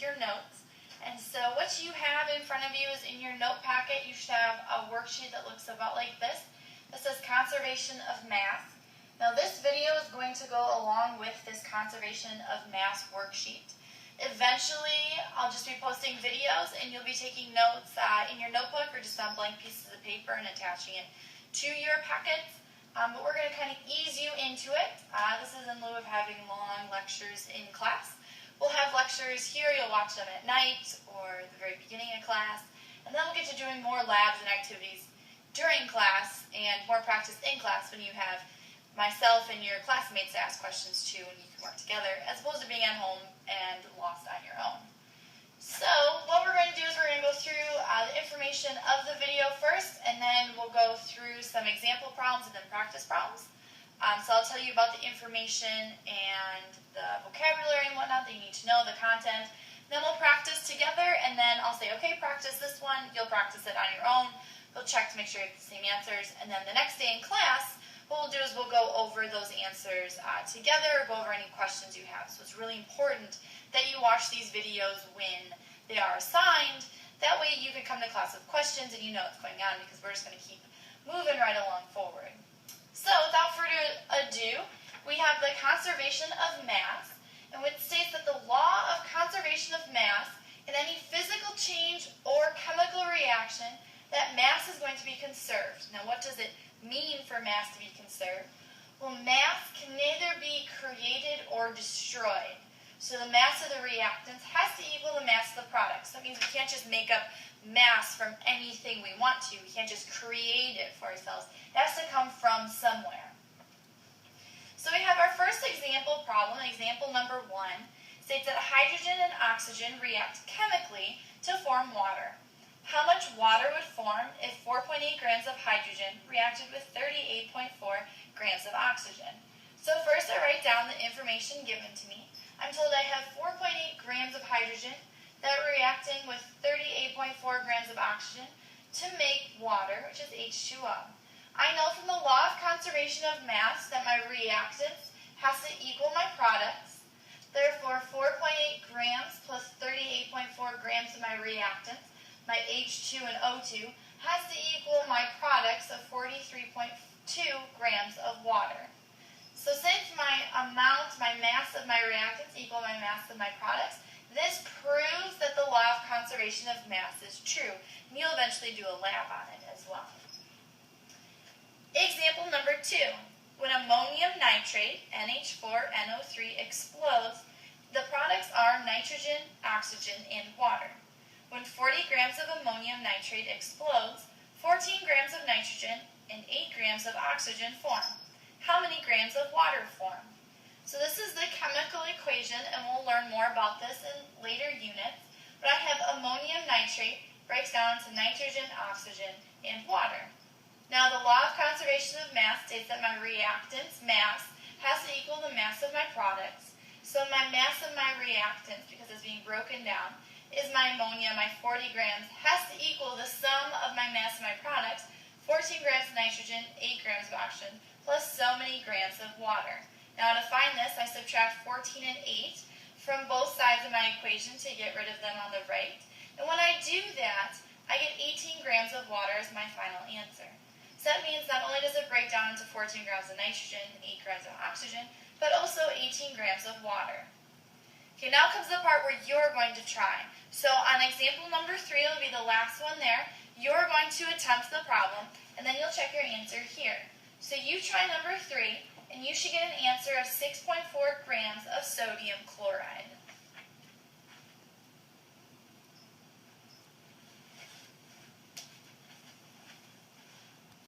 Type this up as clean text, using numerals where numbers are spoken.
your notes. And so what you have in front of you is in your note packet, you should have a worksheet that looks about like this. This says Conservation of Mass. Now this video is going to go along with this Conservation of Mass worksheet. Eventually, I'll just be posting videos and you'll be taking notes in your notebook or just on blank pieces of paper and attaching it to your packets. But we're going to kind of ease you into it. This is in lieu of having long lectures in class. We'll have lectures here, you'll watch them at night or the very beginning of class, and then we'll get to doing more labs and activities during class and more practice in class when you have myself and your classmates to ask questions to and you can work together, as opposed to being at home and lost on your own. So what we're going to do is we're going to go through the information of the video first, and then we'll go through some example problems and then practice problems. So I'll tell you about the information and the vocabulary and whatnot that you need to know, the content. Then we'll practice together, and then I'll say, okay, practice this one. You'll practice it on your own. We'll check to make sure you have the same answers. And then the next day in class, what we'll do is we'll go over those answers together, or go over any questions you have. So it's really important that you watch these videos when they are assigned. That way you can come to class with questions and you know what's going on, because we're just going to keep moving right along forward. So without further ado, we have the conservation of mass, and which states that the law of conservation of mass in any physical change or chemical reaction, that mass is going to be conserved. Now what does it mean for mass to be conserved? Well, mass can neither be created or destroyed. So the mass of the reactants has to equal the mass of the products. That means we can't just make up mass from anything we want to. We can't just create it for ourselves. It has to come from somewhere. So we have our first example problem, example number 1, states that hydrogen and oxygen react chemically to form water. How much water would form if 4.8 grams of hydrogen reacted with 38.4 grams of oxygen? So first I write down the information given to me. I'm told I have 4.8 grams of hydrogen that are reacting with 38.4 grams of oxygen to make water, which is H2O. I know from the law of conservation of mass that my reactants has to equal my products. Therefore, 4.8 grams plus 38.4 grams of my reactants, my H2 and O2, has to equal my products of 43.2 grams of water. So since my mass of my reactants equal my mass of my products, this proves that the law of conservation of mass is true. And you'll eventually do a lab on it as well. Example number 2. When ammonium nitrate, NH4NO3, explodes, the products are nitrogen, oxygen, and water. When 40 grams of ammonium nitrate explodes, 14 grams of nitrogen and 8 grams of oxygen form. How many grams of water form? So this is the chemical equation, and we'll learn more about this in later units. But I have ammonium nitrate breaks down to nitrogen, oxygen, and water. Now the law of conservation of mass states that my reactant's mass has to equal the mass of my products. So my mass of my reactants, because it's being broken down, is my ammonia, my 40 grams, has to equal the sum of my mass of my products, 14 grams of nitrogen, 8 grams of oxygen, plus so many grams of water. Now to find this, I subtract 14 and 8 from both sides of my equation to get rid of them on the right. And when I do that, I get 18 grams of water as my final answer. So that means not only does it break down into 14 grams of nitrogen, 8 grams of oxygen, but also 18 grams of water. Okay, now comes the part where you're going to try. So on example number 3, it'll be the last one there. You're going to attempt the problem, and then you'll check your answer here. So you try number 3, and you should get an answer of 6.4 grams of sodium chloride.